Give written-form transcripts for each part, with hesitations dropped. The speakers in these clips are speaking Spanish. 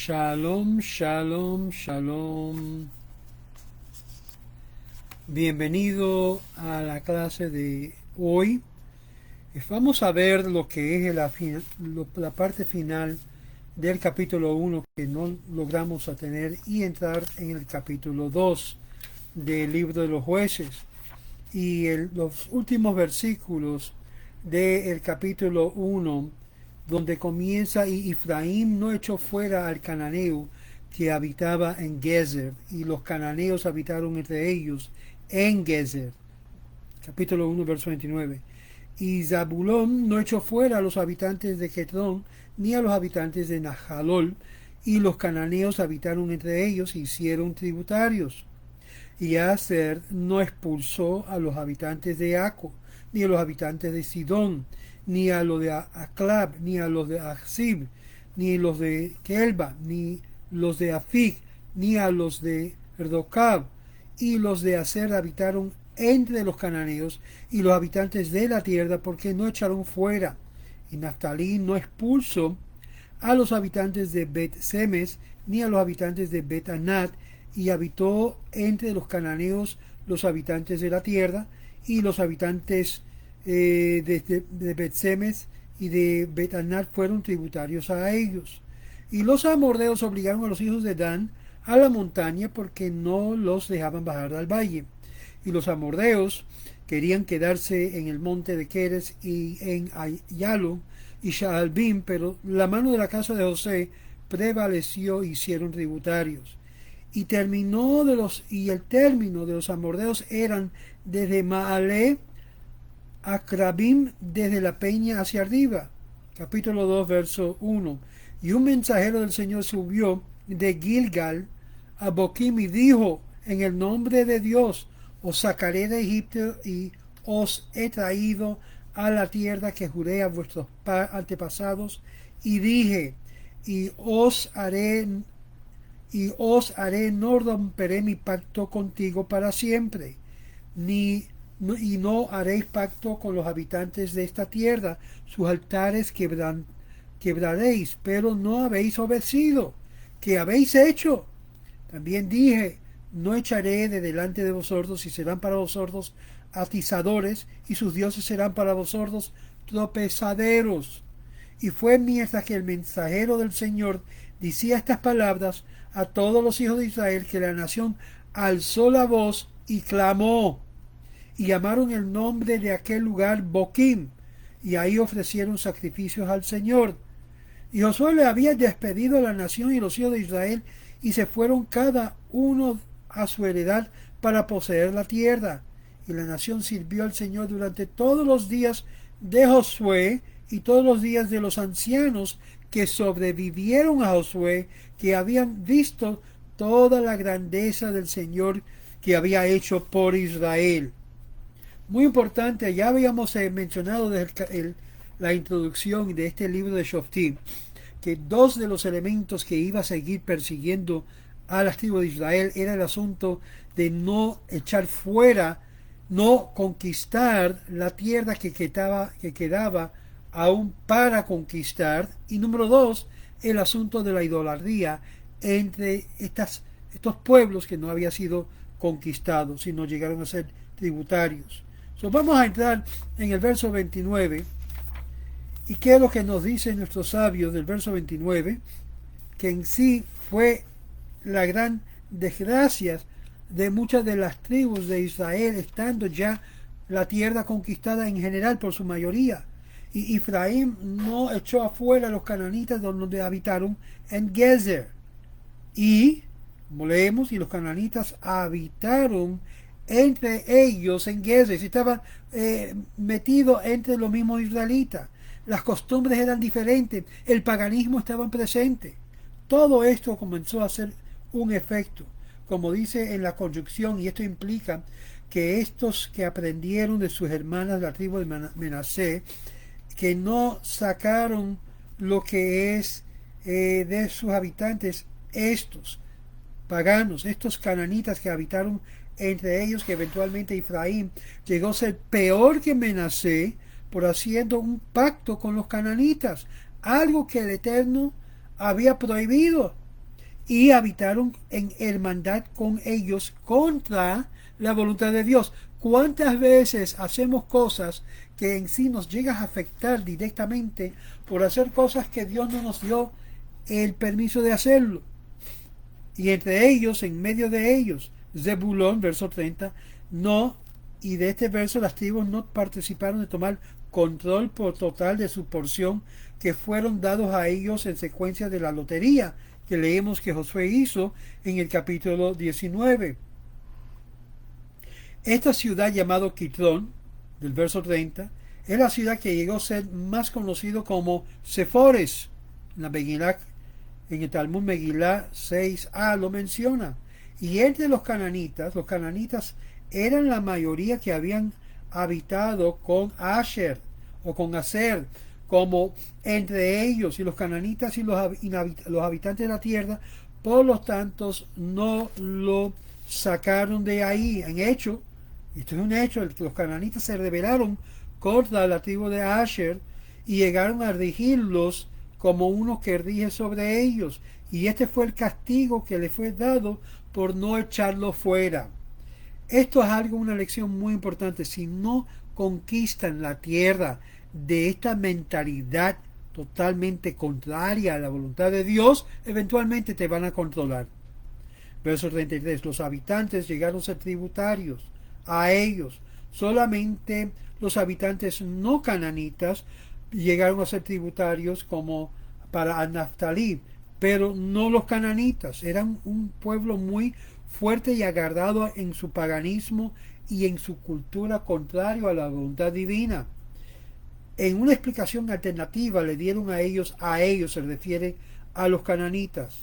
Shalom, shalom, shalom. Bienvenido a la clase de hoy. Vamos a ver lo que es la parte final del capítulo 1 que no logramos tener y entrar en el capítulo 2 del libro de los jueces. Y los últimos versículos del capítulo 1, donde comienza: y Efraín no echó fuera al cananeo que habitaba en Gezer, y los cananeos habitaron entre ellos en Gezer. Capítulo 1, verso 29. Y Zabulón no echó fuera a los habitantes de Quetrón, ni a los habitantes de Najalol, y los cananeos habitaron entre ellos e hicieron tributarios. Y Aser no expulsó a los habitantes de Aco, ni a los habitantes de Sidón, ni a los de Aclab, ni a los de Achzib, ni los de Kelba, ni los de Afig, ni a los de Erdocab. Y los de Aser habitaron entre los cananeos y los habitantes de la tierra, porque no echaron fuera. Y Naftalí no expulsó a los habitantes de Bet-Semes, ni a los habitantes de Bet-Anat, y habitó entre los cananeos los habitantes de la tierra, y los habitantes de Bet-Semes y de Bet-Anat fueron tributarios a ellos. Y los amorreos obligaron a los hijos de Dan a la montaña, porque no los dejaban bajar al valle. Y los amorreos querían quedarse en el monte de Queres y en Ayalo y Shaalbim, pero la mano de la casa de José prevaleció y hicieron tributarios. Y el término de los amorreos eran desde Maale a Crabim, desde la peña hacia arriba. Capítulo 2, verso 1. Y un mensajero del Señor subió de Gilgal a Boquim y dijo: en el nombre de Dios os sacaré de Egipto y os he traído a la tierra que juré a vuestros antepasados, y dije: y os haré, no romperé mi pacto contigo para siempre, y no haréis pacto con los habitantes de esta tierra, sus altares quebraréis, pero no habéis obedecido. ¿Qué habéis hecho? También dije: no echaré de delante de vosotros, y serán para vosotros atizadores, y sus dioses serán para vosotros tropezaderos. Y fue mientras que el mensajero del Señor decía estas palabras a todos los hijos de Israel, que la nación alzó la voz y clamó, y llamaron el nombre de aquel lugar Boquim, y ahí ofrecieron sacrificios al Señor. Y Josué le había despedido a la nación y los hijos de Israel, y se fueron cada uno a su heredad para poseer la tierra. Y la nación sirvió al Señor durante todos los días de Josué y todos los días de los ancianos que sobrevivieron a Josué, que habían visto toda la grandeza del Señor que había hecho por Israel. Muy importante, ya habíamos mencionado desde la introducción de este libro de Shoftim, que dos de los elementos que iba a seguir persiguiendo a las tribus de Israel era el asunto de no echar fuera, no conquistar la tierra que quedaba aún para conquistar, y número dos, el asunto de la idolatría entre estos pueblos que no habían sido conquistados, sino llegaron a ser tributarios. Vamos a entrar en el verso 29. ¿Y qué es lo que nos dicen nuestros sabios del verso 29? Que en sí fue la gran desgracia de muchas de las tribus de Israel, estando ya la tierra conquistada en general por su mayoría. Y Efraín no echó afuera a los cananitas donde habitaron en Gezer. Y, como leemos, y los cananitas habitaron entre ellos en Gezer. Estaban metidos entre los mismos israelitas. Las costumbres eran diferentes, el paganismo estaba presente. Todo esto comenzó a hacer un efecto, como dice en la conjunción, y esto implica que estos que aprendieron de sus hermanas de la tribu de Menasé, que no sacaron lo que es de sus habitantes, estos paganos, estos cananitas que habitaron entre ellos, que eventualmente Efraín llegó a ser peor que Menasé, por haciendo un pacto con los cananitas, algo que el Eterno había prohibido. y habitaron en hermandad con ellos contra la voluntad de Dios. ¿Cuántas veces hacemos cosas que en sí nos llegan a afectar directamente por hacer cosas que Dios no nos dio el permiso de hacerlo? Y entre ellos, en medio de ellos, Zebulón, verso 30, no, y de este verso las tribus no participaron de tomar control por total de su porción, que fueron dados a ellos en secuencia de la lotería que leemos que Josué hizo en el capítulo 19. Esta ciudad llamado Quitrón, del verso 30, es la ciudad que llegó a ser más conocido como Sefores. En la Megilá, en el Talmud Megilá 6a lo menciona. Y entre los cananitas eran la mayoría que habían habitado con Asher o con Aser, como entre ellos y los cananitas y los habitantes de la tierra, por lo tanto no lo sacaron de ahí. En hecho, esto es un hecho, los cananitas se rebelaron contra la tribu de Asher y llegaron a regirlos como uno que rige sobre ellos, y este fue el castigo que le fue dado por no echarlo fuera. Esto es una lección muy importante. Si no conquistan la tierra de esta mentalidad totalmente contraria a la voluntad de Dios, eventualmente te van a controlar. Verso 33, los habitantes llegaron a ser tributarios a ellos. Solamente los habitantes no cananitas llegaron a ser tributarios como para Naftalí, pero no los cananitas. Eran un pueblo muy fuerte y agarrado en su paganismo y en su cultura contrario a la voluntad divina. En una explicación alternativa le dieron a ellos se refiere a los cananitas,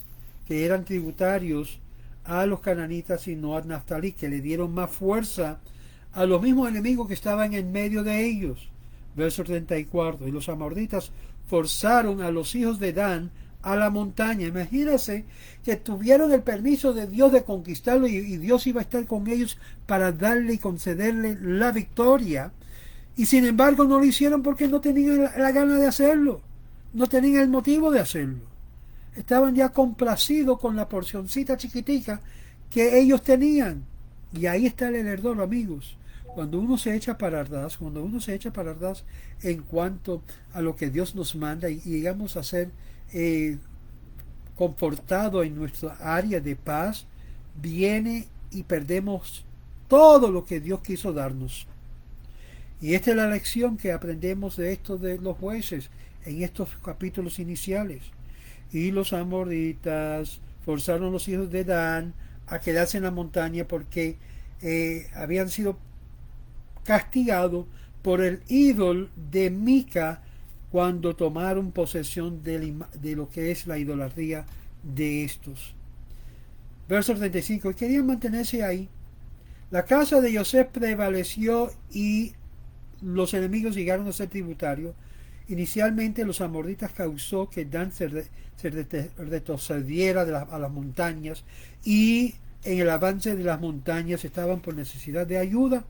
que eran tributarios a los cananitas y no a Naftalí, que le dieron más fuerza a los mismos enemigos que estaban en medio de ellos. Verso 34, y los amorritas forzaron a los hijos de Dan a la montaña. Imagínense que tuvieron el permiso de Dios de conquistarlo y Dios iba a estar con ellos para darle y concederle la victoria, y sin embargo no lo hicieron porque no tenían la gana de hacerlo, no tenían el motivo de hacerlo. Estaban ya complacidos con la porcioncita chiquitica que ellos tenían, y ahí está el error, amigos. Cuando uno se echa para atrás, en cuanto a lo que Dios nos manda y llegamos a ser confortados en nuestra área de paz, viene y perdemos todo lo que Dios quiso darnos. Y esta es la lección que aprendemos de esto de los jueces en estos capítulos iniciales. Y los amorritas forzaron a los hijos de Dan a quedarse en la montaña porque habían sido castigados por el ídolo de Mica cuando tomaron posesión de lo que es la idolatría de estos. Verso 35. Y querían mantenerse ahí. La casa de Yosef prevaleció y los enemigos llegaron a ser tributarios. Inicialmente los amorritas causó que Dan se retrocediera a las montañas, y en el avance de las montañas estaban por necesidad de ayuda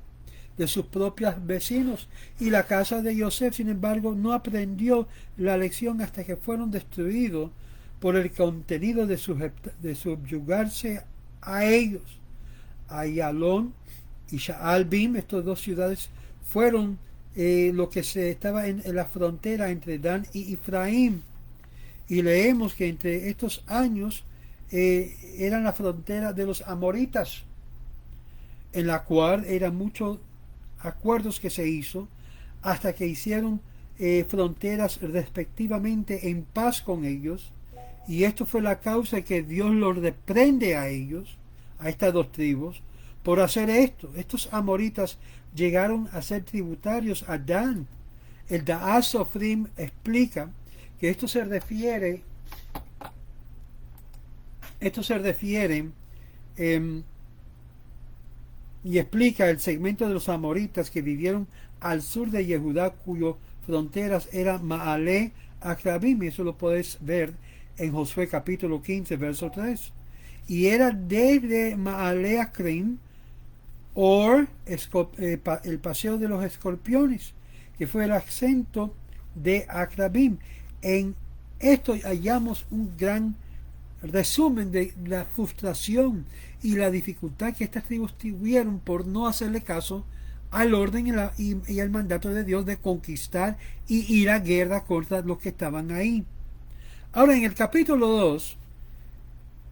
de sus propios vecinos, y la casa de Yosef, sin embargo, no aprendió la lección hasta que fueron destruidos por el contenido de subyugarse a ellos. Ayalón y Shaalbim, estas dos ciudades, fueron lo que se estaba en la frontera entre Dan y Efraín, y leemos que entre estos años eran la frontera de los amoritas, en la cual eran muchos acuerdos que se hizo hasta que hicieron fronteras respectivamente en paz con ellos, y esto fue la causa que Dios los reprende a ellos, a estas dos tribus, por hacer esto. Estos amoritas llegaron a ser tributarios a Dan. El Da'as Sofrim explica que esto se refiere y explica el segmento de los amoritas que vivieron al sur de Yehudá, cuyas fronteras eran Ma'ale Akrabim, y eso lo puedes ver en Josué capítulo 15 verso 3, y era desde Ma'ale Akrim el paseo de los escorpiones, que fue el acento de Akrabim. En esto hallamos un gran resumen de la frustración y la dificultad que estas tribus tuvieron por no hacerle caso al orden y al mandato de Dios de conquistar y ir a guerra contra los que estaban ahí. Ahora, en el capítulo 2,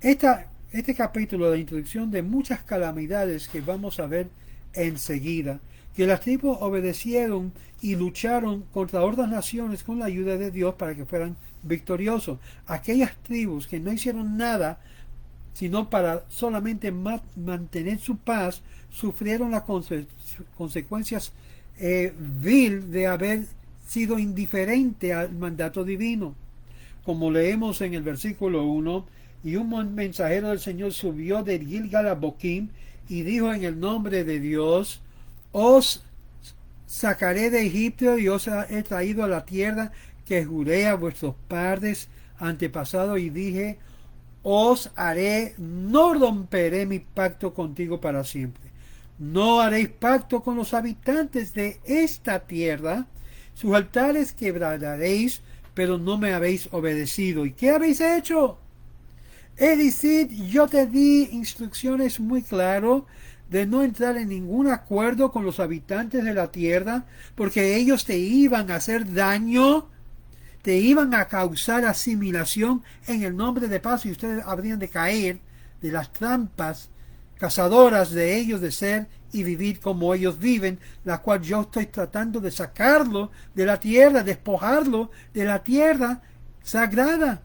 este capítulo de introducción de muchas calamidades que vamos a ver enseguida, que las tribus obedecieron y lucharon contra otras naciones con la ayuda de Dios para que fueran victoriosos. Aquellas tribus que no hicieron nada sino para solamente mantener su paz, sufrieron las consecuencias vil de haber sido indiferente al mandato divino. Como leemos en el versículo 1, y un mensajero del Señor subió de Gilgal a Boquim y dijo en el nombre de Dios: os sacaré de Egipto y os he traído a la tierra que juré a vuestros padres antepasados, y dije: os haré, no romperé mi pacto contigo para siempre. No haréis pacto con los habitantes de esta tierra, sus altares quebraréis, pero no me habéis obedecido. ¿Y qué habéis hecho? Es decir, yo te di instrucciones muy claras de no entrar en ningún acuerdo con los habitantes de la tierra, porque ellos te iban a hacer daño, te iban a causar asimilación en el nombre de paz, y ustedes habrían de caer de las trampas cazadoras de ellos de ser y vivir como ellos viven, la cual yo estoy tratando de sacarlo de la tierra, despojarlo de la tierra sagrada.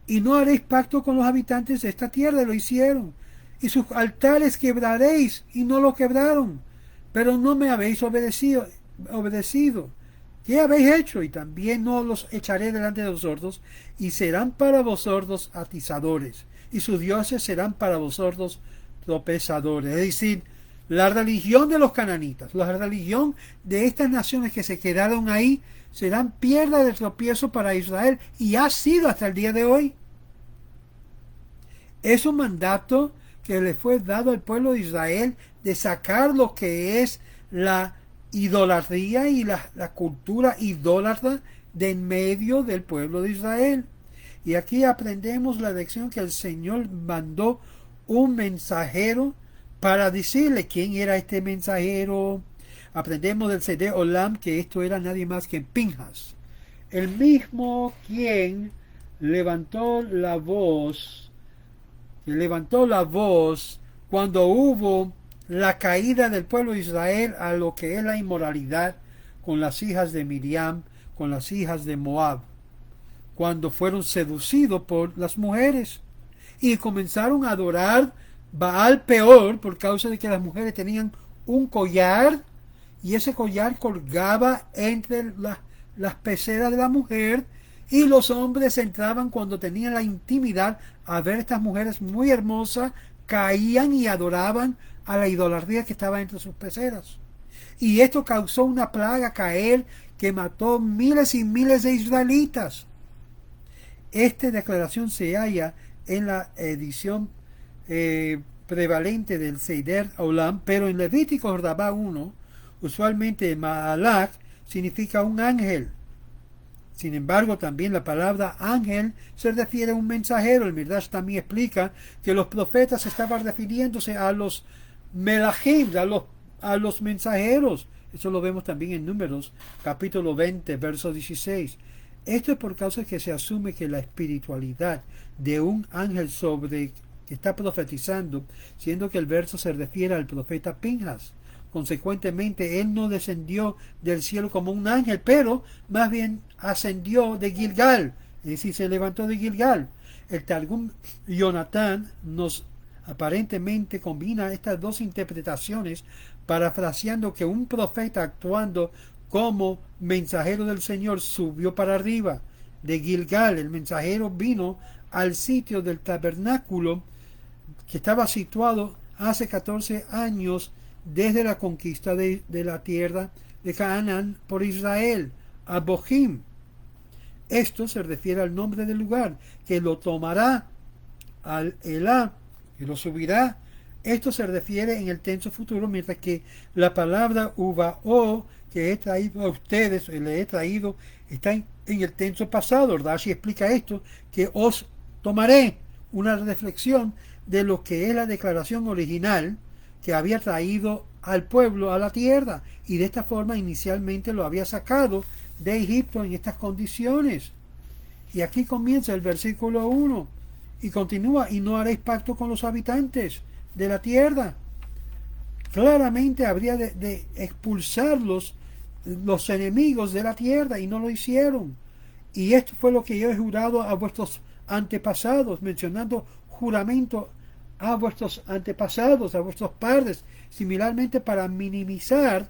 Y no haréis pacto con los habitantes de esta tierra, lo hicieron. Y sus altares quebraréis, y no lo quebraron. Pero no me habéis obedecido. ¿Qué habéis hecho? Y también no los echaré delante de vosotros, y serán para vosotros atizadores, y sus dioses serán para vosotros tropezadores. Es decir, la religión de los cananitas, la religión de estas naciones que se quedaron ahí, serán piedra de tropiezo para Israel, y ha sido hasta el día de hoy. Es un mandato que le fue dado al pueblo de Israel de sacar lo que es la idolatría y la cultura idólatra de en medio del pueblo de Israel. Y aquí aprendemos la lección que el Señor mandó un mensajero para decirle quién era este mensajero. Aprendemos del Seder Olam que esto era nadie más que Pinhas, el mismo quien levantó la voz cuando hubo la caída del pueblo de Israel a lo que es la inmoralidad con las hijas de Miriam, con las hijas de Moab, cuando fueron seducidos por las mujeres y comenzaron a adorar Baal Peor por causa de que las mujeres tenían un collar, y ese collar colgaba entre las peceras de la mujer, y los hombres entraban cuando tenían la intimidad a ver estas mujeres muy hermosas, caían y adoraban a la idolatría que estaba entre sus peceras. Y esto causó una plaga caer que mató miles y miles de israelitas. Esta declaración se halla en la edición prevalente del Seder Olam, pero en Levítico Rabá 1, usualmente Ma'alach significa un ángel. Sin embargo, también la palabra ángel se refiere a un mensajero. El Midrash también explica que los profetas estaban refiriéndose a los melachim, a los mensajeros. Eso lo vemos también en Números, capítulo 20, verso 16. Esto es por causa que se asume que la espiritualidad de un ángel que está profetizando, siendo que el verso se refiere al profeta Pinhas. Consecuentemente, él no descendió del cielo como un ángel, pero más bien ascendió de Gilgal, es decir, se levantó de Gilgal. El Targum Jonatán nos aparentemente combina estas dos interpretaciones, parafraseando que un profeta actuando como mensajero del Señor subió para arriba de Gilgal. El mensajero vino al sitio del tabernáculo que estaba situado hace 14 años desde la conquista de la tierra de Canaán por Israel, a Boquim. Esto se refiere al nombre del lugar, que lo tomará, al Elá, que lo subirá. Esto se refiere en el tenso futuro, mientras que la palabra Uvao, que he traído a ustedes, le he traído, está en el tenso pasado. Rashi explica esto, que os tomaré una reflexión de lo que es la declaración original que había traído al pueblo a la tierra, y de esta forma inicialmente lo había sacado de Egipto en estas condiciones. Y aquí comienza el versículo 1 y continúa: y no haréis pacto con los habitantes de la tierra. Claramente habría de expulsarlos los enemigos de la tierra, y no lo hicieron. Y esto fue lo que yo he jurado a vuestros antepasados, mencionando juramento a vuestros antepasados, a vuestros padres, similarmente para minimizar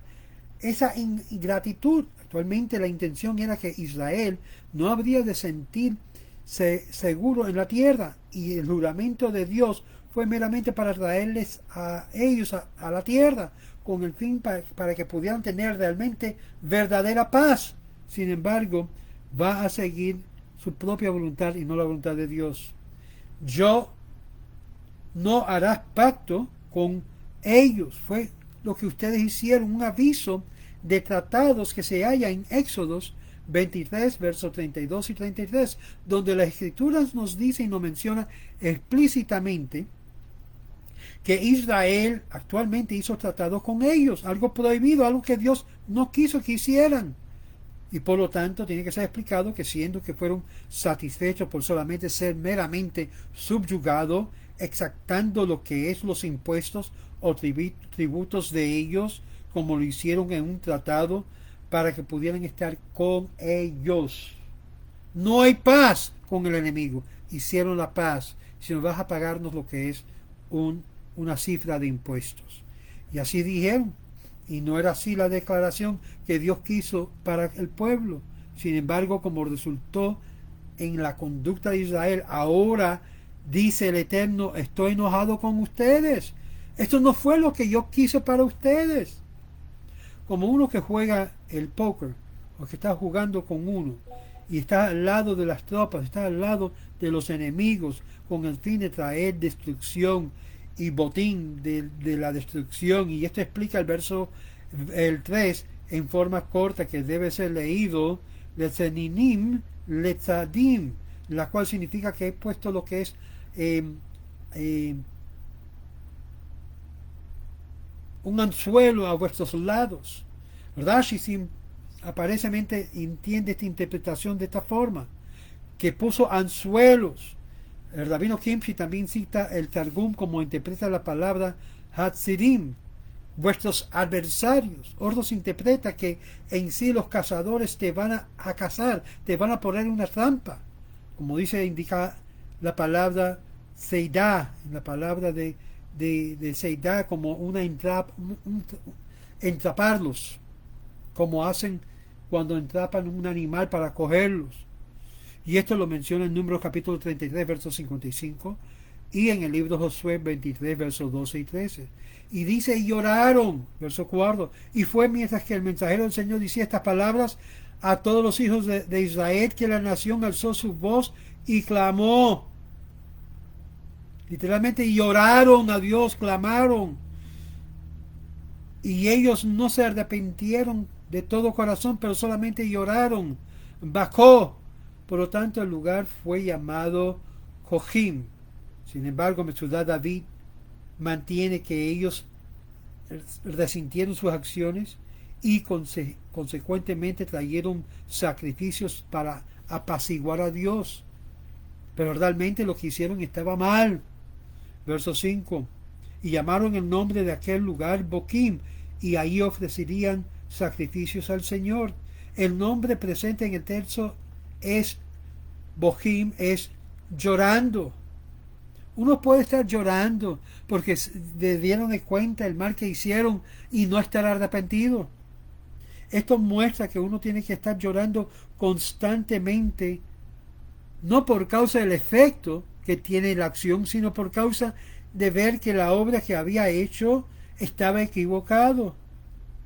esa ingratitud. Actualmente la intención era que Israel no habría de sentirse seguro en la tierra, y el juramento de Dios fue meramente para traerles a ellos a la tierra, con el fin para que pudieran tener realmente verdadera paz. Sin embargo, va a seguir su propia voluntad y no la voluntad de Dios. Yo no harás pacto con ellos. Fue lo que ustedes hicieron, un aviso de tratados que se halla en Éxodos 23, versos 32 y 33, donde las Escrituras nos dice y nos menciona explícitamente que Israel actualmente hizo tratados con ellos, algo prohibido, algo que Dios no quiso que hicieran. Y por lo tanto tiene que ser explicado que, siendo que fueron satisfechos por solamente ser meramente subyugados, exactando lo que es los impuestos o tributos de ellos, como lo hicieron en un tratado, para que pudieran estar con ellos. No hay paz con el enemigo. Hicieron la paz, si nos vas a pagarnos lo que es una cifra de impuestos. Y así dijeron. Y no era así la declaración que Dios quiso para el pueblo. Sin embargo, como resultó en la conducta de Israel, ahora dice el Eterno: estoy enojado con ustedes. Esto no fue lo que yo quise para ustedes. Como uno que juega el póker, o que está jugando con uno, y está al lado de las tropas, está al lado de los enemigos, con el fin de traer destrucción y botín de la destrucción. Y esto explica el 3 en forma corta, que debe ser leído: Letzeninim letzadim, la cual significa que he puesto lo que es un anzuelo a vuestros lados. Rashi aparentemente entiende esta interpretación de esta forma, que puso anzuelos. El rabino Kimchi también cita el Targum como interpreta la palabra Hatzirim, vuestros adversarios. Otros interpreta que en sí los cazadores te van a cazar, te van a poner una trampa, como indica la palabra Seidá, la palabra de Seidá, como entraparlos, como hacen cuando entrapan un animal para cogerlos. Y esto lo menciona en Números capítulo 33, versos 55, y en el libro Josué 23, versos 12 y 13. Y dice: y lloraron, verso 4, y fue mientras que el mensajero del Señor decía estas palabras a todos los hijos de Israel, que la nación alzó su voz y clamó. Literalmente lloraron a Dios, clamaron. Y ellos no se arrepintieron de todo corazón, pero solamente lloraron. Bacó. Por lo tanto, el lugar fue llamado Jojim. Sin embargo, Mesudá David mantiene que ellos resintieron sus acciones y consecuentemente trajeron sacrificios para apaciguar a Dios. Pero realmente lo que hicieron estaba mal. Verso 5. Y llamaron el nombre de aquel lugar Boquim, y ahí ofrecerían sacrificios al Señor. El nombre presente en el texto es Boquim, es llorando. Uno puede estar llorando porque se dieron de cuenta el mal que hicieron y no estar arrepentido. Esto muestra que uno tiene que estar llorando constantemente, no por causa del efecto que tiene la acción, sino por causa de ver que la obra que había hecho estaba equivocado.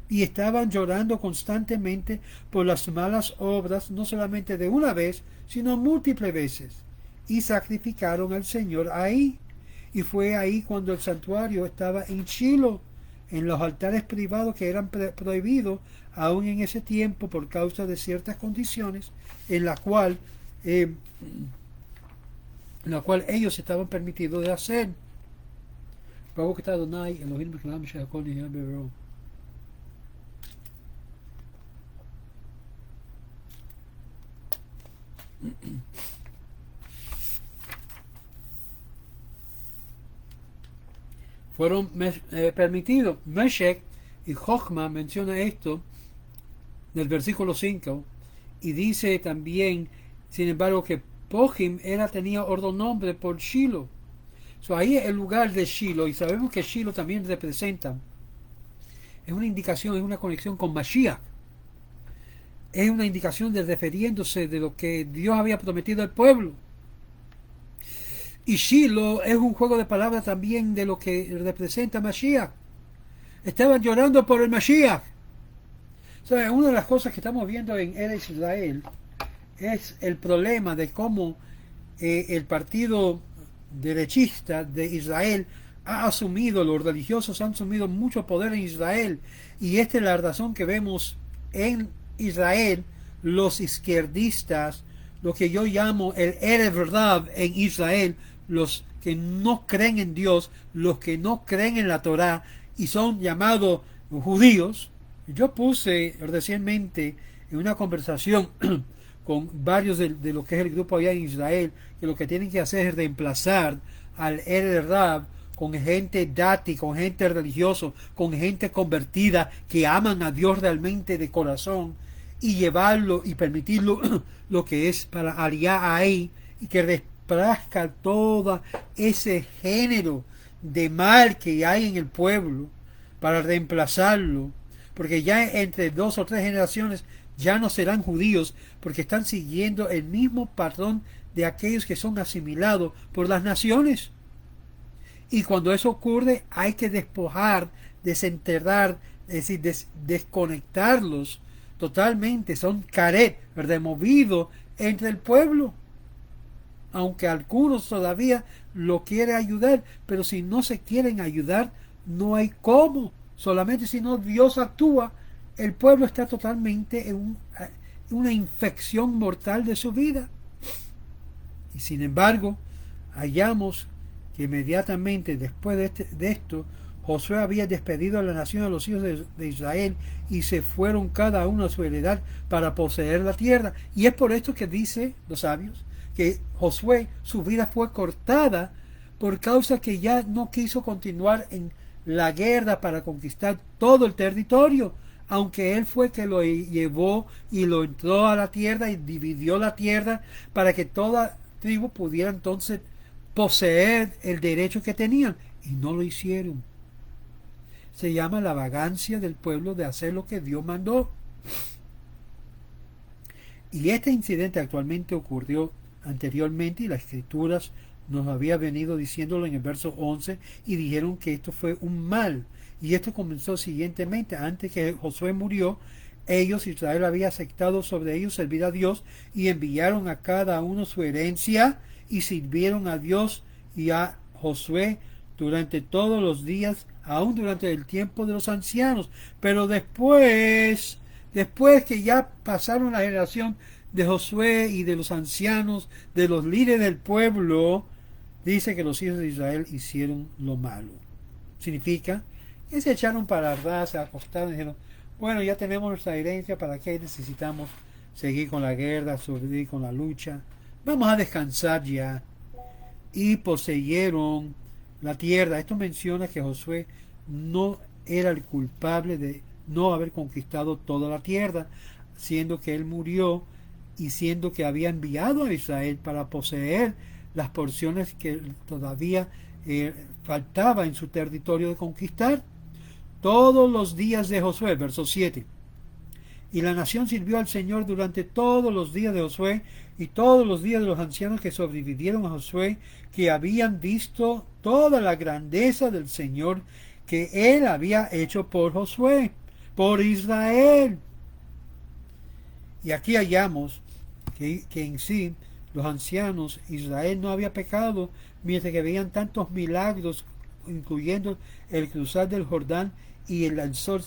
Y estaban llorando constantemente por las malas obras, no solamente de una vez, sino múltiples veces. Y sacrificaron al Señor ahí. Y fue ahí cuando el santuario estaba en Shiloh, en los altares privados que eran prohibidos aún en ese tiempo por causa de ciertas condiciones, en la cual en la cual ellos estaban permitidos de hacer. Baruch atah Adonai Elohim melech haolam asher hakol nהיה בדברו. Fueron permitidos. Meshech y Jochma menciona esto del versículo 5 y dice también, sin embargo, que Pohim tenía otro nombre por Shiloh. Ahí es el lugar de Shiloh, y sabemos que Shiloh también representa, es una indicación, es una conexión con Mashiach, es una indicación de refiriéndose de lo que Dios había prometido al pueblo. Y Shiloh es un juego de palabras también de lo que representa Mashiach. Estaban llorando por el Mashiach. Una de las cosas que estamos viendo en Eretz Israel es el problema de cómo el partido derechista de Israel ha asumido, los religiosos han asumido mucho poder en Israel, y esta es la razón que vemos en Israel los izquierdistas, lo que yo llamo el Erev Rav en Israel, los que no creen en Dios, los que no creen en la Torá y son llamados judíos. Yo puse recientemente en una conversación con varios de lo que es el grupo allá en Israel, que lo que tienen que hacer es reemplazar al Erev Rav con gente dati, con gente religioso, con gente convertida que aman a Dios realmente de corazón, y llevarlo y permitirlo lo que es para aliar ahí, y que reemplazca todo ese género de mal que hay en el pueblo, para reemplazarlo, porque ya entre 2 o 3 generaciones ya no serán judíos, porque están siguiendo el mismo patrón de aquellos que son asimilados por las naciones. Y cuando eso ocurre, hay que despojar, desenterrar, es decir, desconectarlos totalmente. Son caret, removidos entre el pueblo. Aunque algunos todavía lo quieren ayudar, pero si no se quieren ayudar, no hay cómo. Solamente si no Dios actúa, el pueblo está totalmente en una infección mortal de su vida. Y sin embargo, hallamos que inmediatamente después de esto, Josué había despedido a la nación de los hijos de Israel, y se fueron cada uno a su heredad para poseer la tierra. Y es por esto que dice los sabios que Josué, su vida fue cortada por causa que ya no quiso continuar en la guerra para conquistar todo el territorio, aunque él fue que lo llevó y lo entró a la tierra y dividió la tierra para que toda tribu pudiera entonces poseer el derecho que tenían, y no lo hicieron. Se llama la vagancia del pueblo de hacer lo que Dios mandó. Y este incidente actualmente ocurrió anteriormente, y las escrituras nos había venido diciéndolo en el verso 11, y dijeron que esto fue un mal. Y esto comenzó siguientemente: antes que Josué murió, Israel había aceptado sobre ellos servir a Dios, y enviaron a cada uno su herencia, y sirvieron a Dios y a Josué durante todos los días, aún durante el tiempo de los ancianos. Pero después que ya pasaron la generación de Josué y de los ancianos, de los líderes del pueblo, dice que los hijos de Israel hicieron lo malo. Significa que se echaron para atrás, se acostaron y dijeron: bueno, ya tenemos nuestra herencia, ¿para qué necesitamos seguir con la guerra, seguir con la lucha? Vamos a descansar ya. Y poseyeron la tierra. Esto menciona que Josué no era el culpable de no haber conquistado toda la tierra, siendo que él murió y siendo que había enviado a Israel para poseer las porciones que todavía faltaba en su territorio de conquistar. Todos los días de Josué, verso 7. Y la nación sirvió al Señor durante todos los días de Josué y todos los días de los ancianos que sobrevivieron a Josué, que habían visto toda la grandeza del Señor que él había hecho por Josué, por Israel. Y aquí hallamos que en sí los ancianos, Israel no había pecado, mientras que veían tantos milagros, incluyendo el cruzar del Jordán y el sol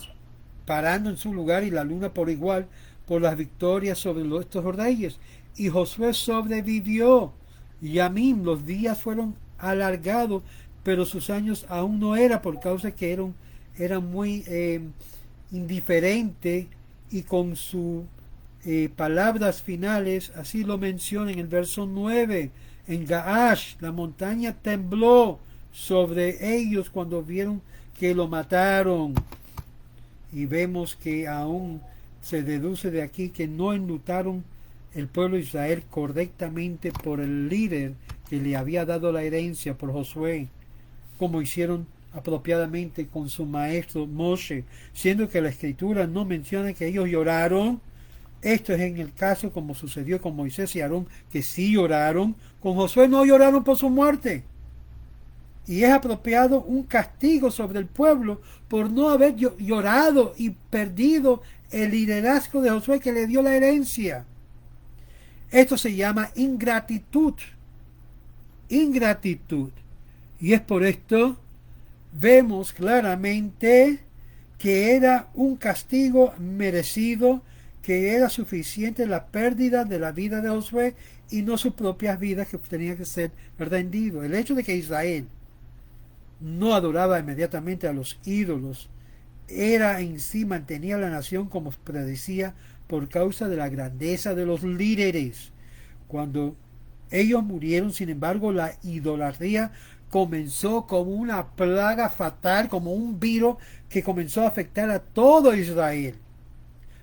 parando en su lugar y la luna por igual, por las victorias sobre estos reyes. Y Josué sobrevivió. Yamim, los días fueron alargados, pero sus años aún no era, por causa que era muy indiferente, y con sus palabras finales, así lo menciona en el verso 9. En Gaash la montaña tembló sobre ellos cuando vieron que lo mataron. Y vemos que aún se deduce de aquí que no enlutaron el pueblo de Israel correctamente por el líder que le había dado la herencia, por Josué, como hicieron apropiadamente con su maestro Moshe, siendo que la escritura no menciona que ellos lloraron. Esto es en el caso como sucedió con Moisés y Aarón, que sí lloraron. Con Josué no lloraron por su muerte. Y es apropiado un castigo sobre el pueblo por no haber llorado y perdido el liderazgo de Josué, que le dio la herencia. Esto se llama ingratitud. Ingratitud. Y es por esto vemos claramente que era un castigo merecido, que era suficiente la pérdida de la vida de Josué y no sus propias vidas, que tenían que ser rendido. El hecho de que Israel no adoraba inmediatamente a los ídolos era en sí, mantenía a la nación como predecía, por causa de la grandeza de los líderes. Cuando ellos murieron, sin embargo, la idolatría comenzó como una plaga fatal, como un virus que comenzó a afectar a todo Israel.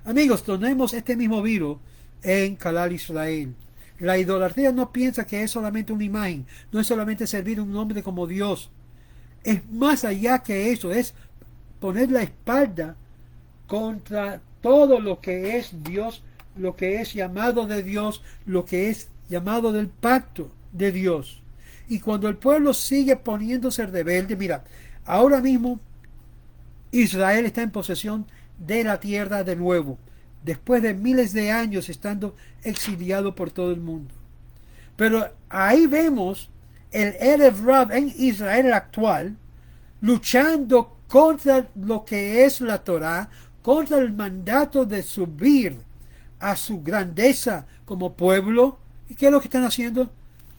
Amigos, tenemos este mismo virus en Calal Israel. La idolatría no piensa que es solamente una imagen, no es solamente servir a un hombre como Dios. Es más allá que eso, es poner la espalda contra todo lo que es Dios, lo que es llamado de Dios, lo que es llamado del pacto de Dios. Y cuando el pueblo sigue poniéndose rebelde, mira, ahora mismo Israel está en posesión de la tierra de nuevo, después de miles de años estando exiliado por todo el mundo. Pero ahí vemos el Erev Rav en Israel actual, luchando contra lo que es la Torá, contra el mandato de subir a su grandeza como pueblo. ¿Y qué es lo que están haciendo?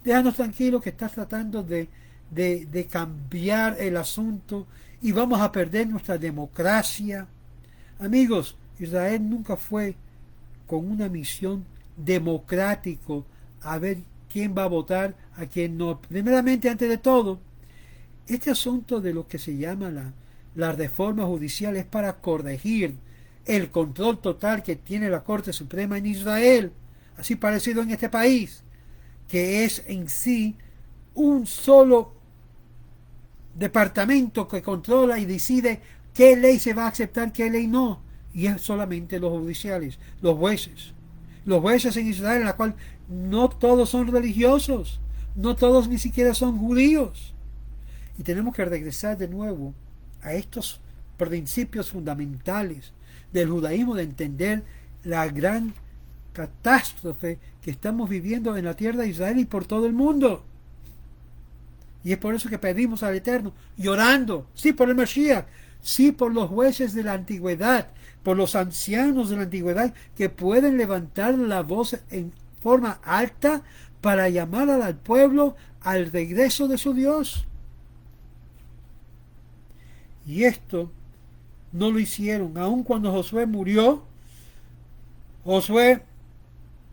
Déjanos tranquilos, que estás tratando de cambiar el asunto y vamos a perder nuestra democracia. Amigos, Israel nunca fue con una misión democrático a ver quién va a votar, a quién no. Primeramente, antes de todo, este asunto de lo que se llama la reforma judicial es para corregir el control total que tiene la Corte Suprema en Israel, así parecido en este país, que es en sí un solo departamento que controla y decide qué ley se va a aceptar, qué ley no, y es solamente los judiciales, los jueces en Israel, en la cual no todos son religiosos, no todos ni siquiera son judíos. Y tenemos que regresar de nuevo a estos principios fundamentales del judaísmo, de entender la gran catástrofe que estamos viviendo en la tierra de Israel y por todo el mundo. Y es por eso que pedimos al Eterno, llorando, sí por el Mashiach, sí por los jueces de la antigüedad, por los ancianos de la antigüedad, que pueden levantar la voz en forma alta para llamar al pueblo al regreso de su Dios. Y esto no lo hicieron. Aun cuando Josué murió, Josué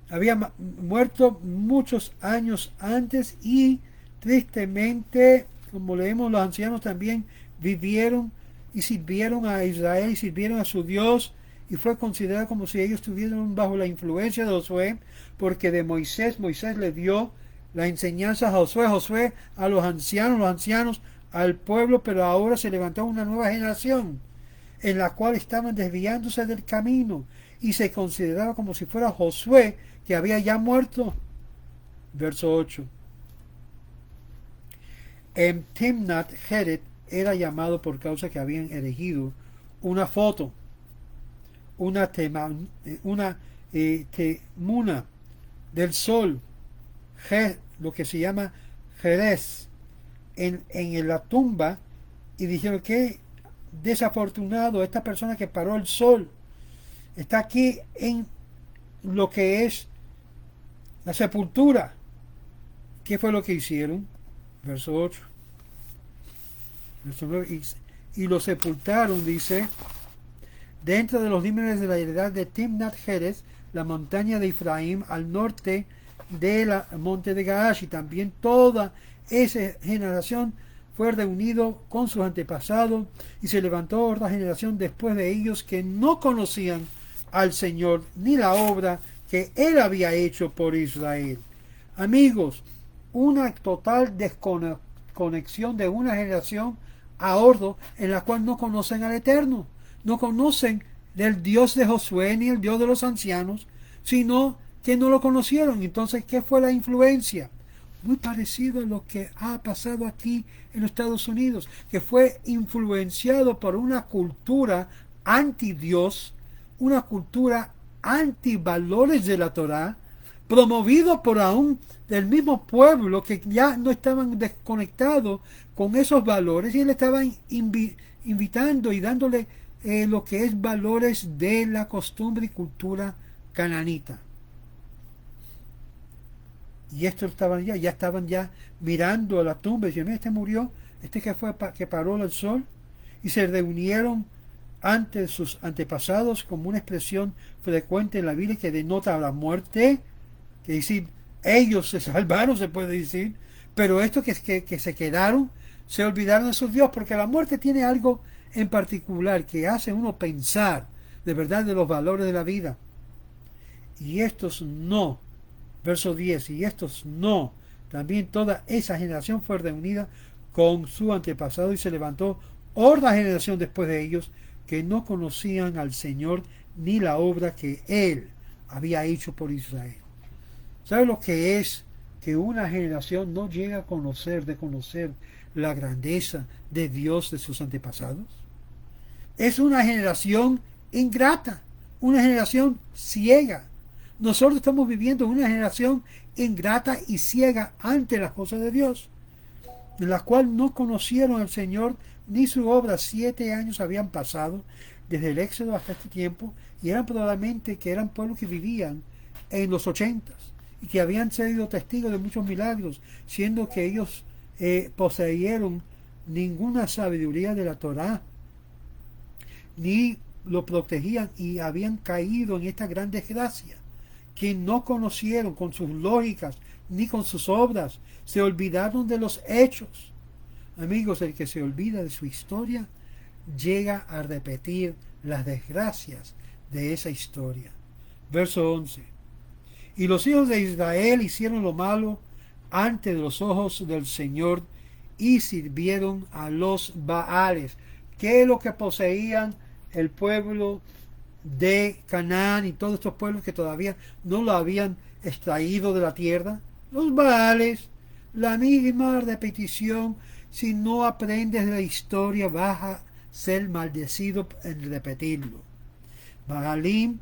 había muerto muchos años antes, y tristemente, como leemos, los ancianos también vivieron y sirvieron a Israel y sirvieron a su Dios, y fue considerado como si ellos estuvieran bajo la influencia de Josué, porque de Moisés le dio la enseñanza a Josué a los ancianos al pueblo, pero ahora se levantó una nueva generación en la cual estaban desviándose del camino, y se consideraba como si fuera Josué, que había ya muerto. Verso 8. En Timnat Heret era llamado por causa que habían erigido una foto, una temuna del sol, lo que se llama Jerez, en la tumba, y dijeron que desafortunado esta persona que paró el sol, está aquí en lo que es la sepultura, ¿Qué fue lo que hicieron? Verso 8. Verso 9. Y lo sepultaron, dice, dentro de los límites de la heredad de Timnat Heres, la montaña de Efraín, al norte del monte de Gaash. Y también toda esa generación fue reunido con sus antepasados, y se levantó otra generación después de ellos que no conocían al Señor ni la obra que Él había hecho por Israel. Amigos, una total desconexión de una generación a otra en la cual no conocen al Eterno, no conocen del Dios de Josué ni el Dios de los ancianos, sino que no lo conocieron. Entonces, ¿qué fue la influencia? Muy parecido a lo que ha pasado aquí en los Estados Unidos, que fue influenciado por una cultura anti-Dios, una cultura anti-valores de la Torá, promovido por aún del mismo pueblo que ya no estaban desconectados con esos valores, y él estaba invitando y dándole lo que es valores de la costumbre y cultura cananita. Y estos ya estaban mirando a la tumba y diciendo: este murió, este que paró el sol. Y se reunieron ante sus antepasados como una expresión frecuente en la Biblia que denota la muerte, que decir, ellos se salvaron, se puede decir, pero estos que se quedaron, se olvidaron de su Dios, porque la muerte tiene algo en particular que hace uno pensar de verdad de los valores de la vida. Y estos no. Verso 10, y estos no. También toda esa generación fue reunida con su antepasado, y se levantó otra generación después de ellos que no conocían al Señor ni la obra que Él había hecho por Israel. ¿Sabe lo que es que una generación no llega a conocer la grandeza de Dios de sus antepasados? Es una generación ingrata, una generación ciega. Nosotros estamos viviendo una generación ingrata y ciega ante las cosas de Dios, en la cual no conocieron al Señor ni su obra. 7 años habían pasado desde el Éxodo hasta este tiempo, y eran probablemente que eran pueblos que vivían en los 80 y que habían sido testigos de muchos milagros, siendo que ellos poseyeron ninguna sabiduría de la Torá, ni lo protegían, y habían caído en esta gran desgracia, que no conocieron con sus lógicas ni con sus obras, se olvidaron de los hechos. Amigos, el que se olvida de su historia llega a repetir las desgracias de esa historia. Verso 11. Y los hijos de Israel hicieron lo malo ante los ojos del Señor, y sirvieron a los Baales. ¿Qué es lo que poseían el pueblo de Canaán y todos estos pueblos que todavía no lo habían extraído de la tierra? Los Baales. La misma repetición. Si no aprendes de la historia, vas a ser maldecido en repetirlo. Baalim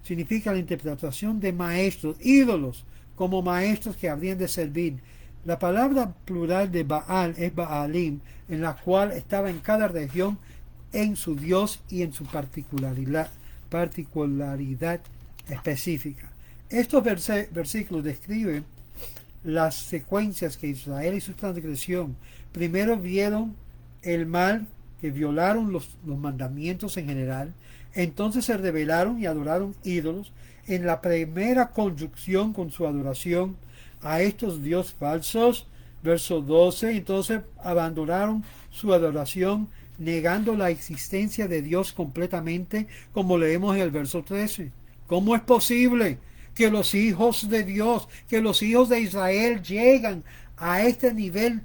significa la interpretación de maestros, ídolos, como maestros que habrían de servir. La palabra plural de Baal es Baalim, en la cual estaba en cada región en su Dios y en su particularidad específica. Estos versículos describen las secuencias que Israel y su transgresión primero vieron el mal, que violaron los mandamientos en general, entonces se rebelaron y adoraron ídolos. En la primera conjunción con su adoración a estos dioses falsos, verso 12, entonces abandonaron su adoración, negando la existencia de Dios completamente, como leemos en el verso 13. ¿Cómo es posible que los hijos de Dios, que los hijos de Israel llegan a este nivel,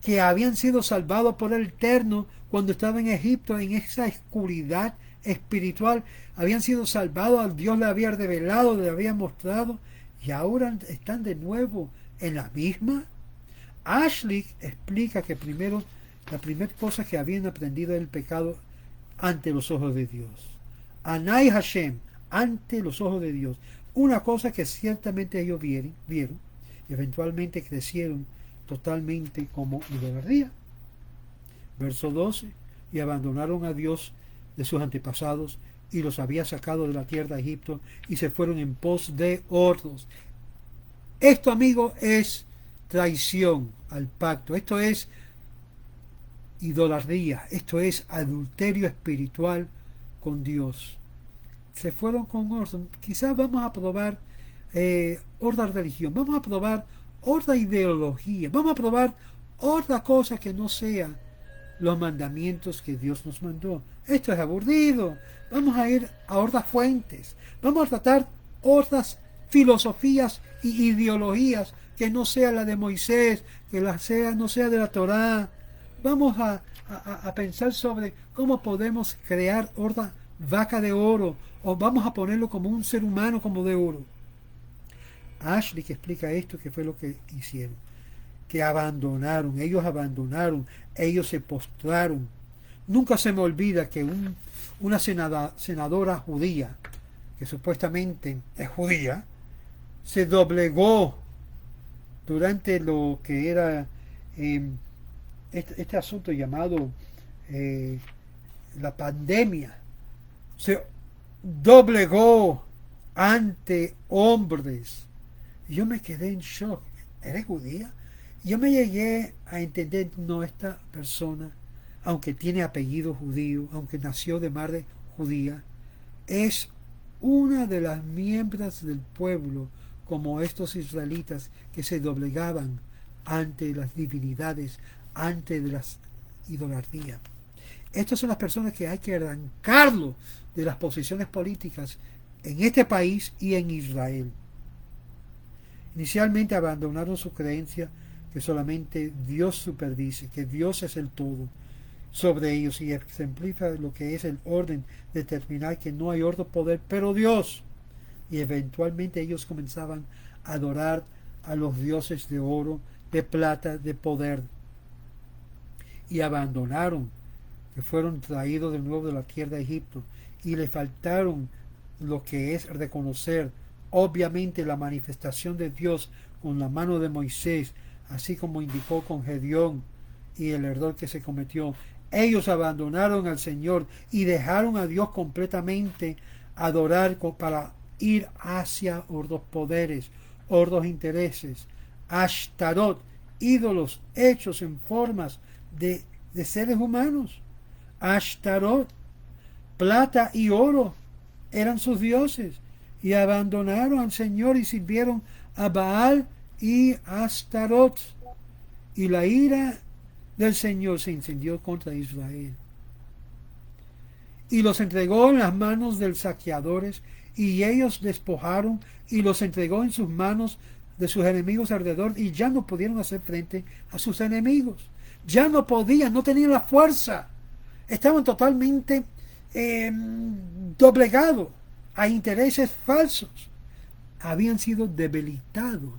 que habían sido salvados por el Eterno cuando estaban en Egipto, en esa oscuridad espiritual? Habían sido salvados, Dios le había revelado, le había mostrado, y ahora están de nuevo en la misma. Ashley explica que la primera cosa que habían aprendido es el pecado ante los ojos de Dios. Anai Hashem, ante los ojos de Dios. Una cosa que ciertamente ellos vieron, y eventualmente crecieron totalmente como idolatría. Verso 12. Y abandonaron a Dios de sus antepasados, y los había sacado de la tierra de Egipto, y se fueron en pos de otros. Esto, amigo, es traición al pacto, esto es idolatría, esto es adulterio espiritual con Dios. Se fueron con orden. Quizás vamos a probar otra religión, vamos a probar otra ideología, vamos a probar otra cosa que no sea los mandamientos que Dios nos mandó. Esto es aburrido. Vamos a ir a otras fuentes. Vamos a tratar otras filosofías y ideologías que no sea la de Moisés, que no sea de la Torá. Vamos a pensar sobre cómo podemos crear otra vaca de oro, o vamos a ponerlo como un ser humano como de oro. Ashley que explica esto, que fue lo que hicieron, que ellos se postraron. Nunca se me olvida que una senadora judía, que supuestamente es judía, se doblegó durante lo que era este asunto llamado la pandemia. Se doblegó ante hombres. Yo me quedé en shock. ¿Eres judía? Yo me llegué a entender, no, esta persona, aunque tiene apellido judío, aunque nació de madre judía, es una de las miembros del pueblo, como estos israelitas que se doblegaban ante las divinidades, ante las idolatrías. Estas son las personas que hay que arrancarlo de las posiciones políticas en este país y en Israel. Inicialmente abandonaron su creencia que solamente Dios supervise, que Dios es el todo sobre ellos, y ejemplifica lo que es el orden, determinar que no hay otro poder pero Dios. Y eventualmente ellos comenzaban a adorar a los dioses de oro, de plata, de poder, y abandonaron, que fueron traídos de nuevo de la tierra de Egipto, y le faltaron lo que es reconocer obviamente la manifestación de Dios con la mano de Moisés, así como indicó con Gedeón, y el error que se cometió. Ellos abandonaron al Señor y dejaron a Dios completamente adorar para ir hacia otros poderes, otros intereses. Ashtarot, ídolos hechos en formas de seres humanos. Ashtarot, plata y oro eran sus dioses, y abandonaron al Señor y sirvieron a Baal y Astarot, y la ira del Señor se encendió contra Israel y los entregó en las manos de los saqueadores, y ellos despojaron y los entregó en sus manos de sus enemigos alrededor, y ya no pudieron hacer frente a sus enemigos. Ya no podían, no tenían la fuerza, estaban totalmente doblegados a intereses falsos. Habían sido debilitados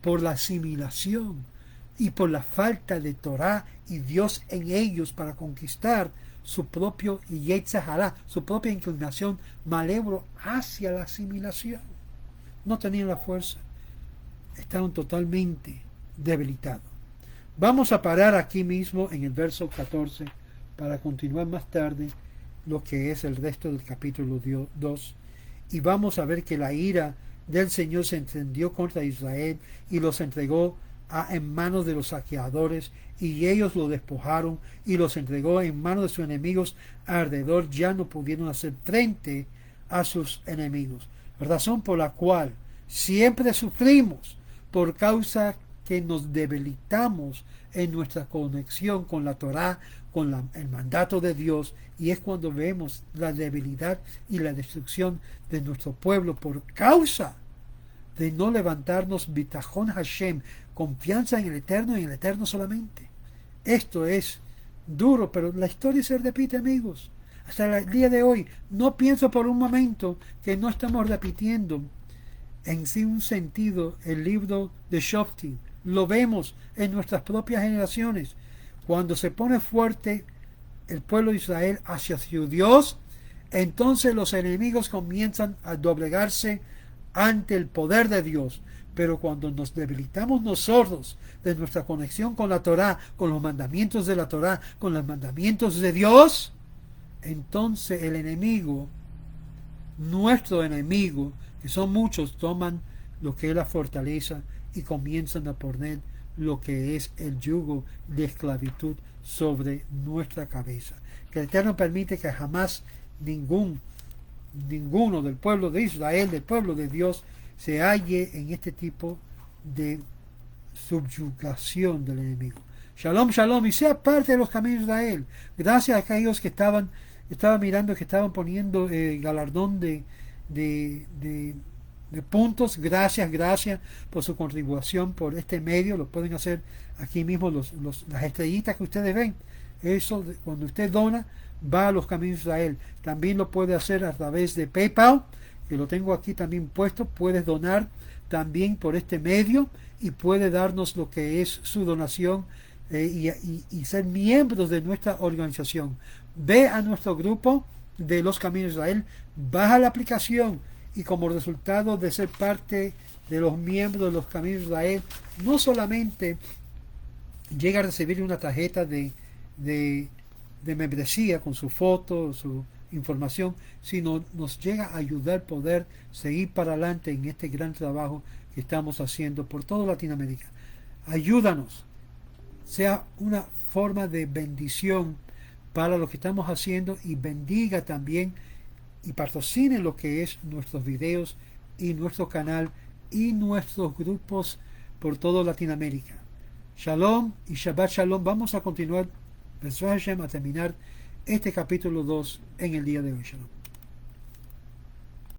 por la asimilación y por la falta de Torá y Dios en ellos para conquistar su propio Yetzer Hara, su propia inclinación malévola hacia la asimilación. No tenían la fuerza, estaban totalmente debilitados. Vamos a parar aquí mismo en el verso 14 para continuar más tarde lo que es el resto del capítulo 2, y vamos a ver que la ira del Señor se encendió contra Israel y los entregó en manos de los saqueadores, y ellos lo despojaron y los entregó en manos de sus enemigos alrededor. Ya no pudieron hacer frente a sus enemigos, razón por la cual siempre sufrimos por causa que nos debilitamos en nuestra conexión con la Torá, con el mandato de Dios, y es cuando vemos la debilidad y la destrucción de nuestro pueblo por causa de no levantarnos bitajón Hashem, confianza en el Eterno y en el Eterno solamente. Esto es duro, pero la historia se repite, amigos, hasta el día de hoy. No pienso por un momento que no estamos repitiendo en sí un sentido el libro de Shoftim. Lo vemos en nuestras propias generaciones. Cuando se pone fuerte el pueblo de Israel hacia su Dios, entonces los enemigos comienzan a doblegarse ante el poder de Dios. Pero cuando nos debilitamos nosotros de nuestra conexión con la Torá, con los mandamientos de la Torá, con los mandamientos de Dios, entonces el enemigo, nuestro enemigo, que son muchos, toman lo que es la fortaleza y comienzan a poner lo que es el yugo de esclavitud sobre nuestra cabeza. Que el Eterno permite que jamás ninguno del pueblo de Israel, del pueblo de Dios, se halle en este tipo de subyugación del enemigo. Shalom, shalom, y sea parte de los caminos de Israel. Gracias a aquellos que estaba mirando que estaban poniendo galardón de puntos. Gracias por su contribución por este medio. Lo pueden hacer aquí mismo las estrellitas que ustedes ven. Eso, cuando usted dona, va a los caminos de Israel. También lo puede hacer a través de PayPal, que lo tengo aquí también puesto. Puedes donar también por este medio y puede darnos lo que es su donación y ser miembros de nuestra organización. Ve a nuestro grupo de los Caminos de Israel, baja la aplicación y como resultado de ser parte de los miembros de los Caminos de Israel, no solamente llega a recibir una tarjeta de membresía con su foto, su información, sino nos llega a ayudar a poder seguir para adelante en este gran trabajo que estamos haciendo por toda Latinoamérica. Ayúdanos, sea una forma de bendición para lo que estamos haciendo y bendiga también y patrocine lo que es nuestros videos y nuestro canal y nuestros grupos por toda Latinoamérica. Shalom y Shabbat Shalom. Vamos a continuar a terminar este capítulo 2 en el día de hoy. Shalom.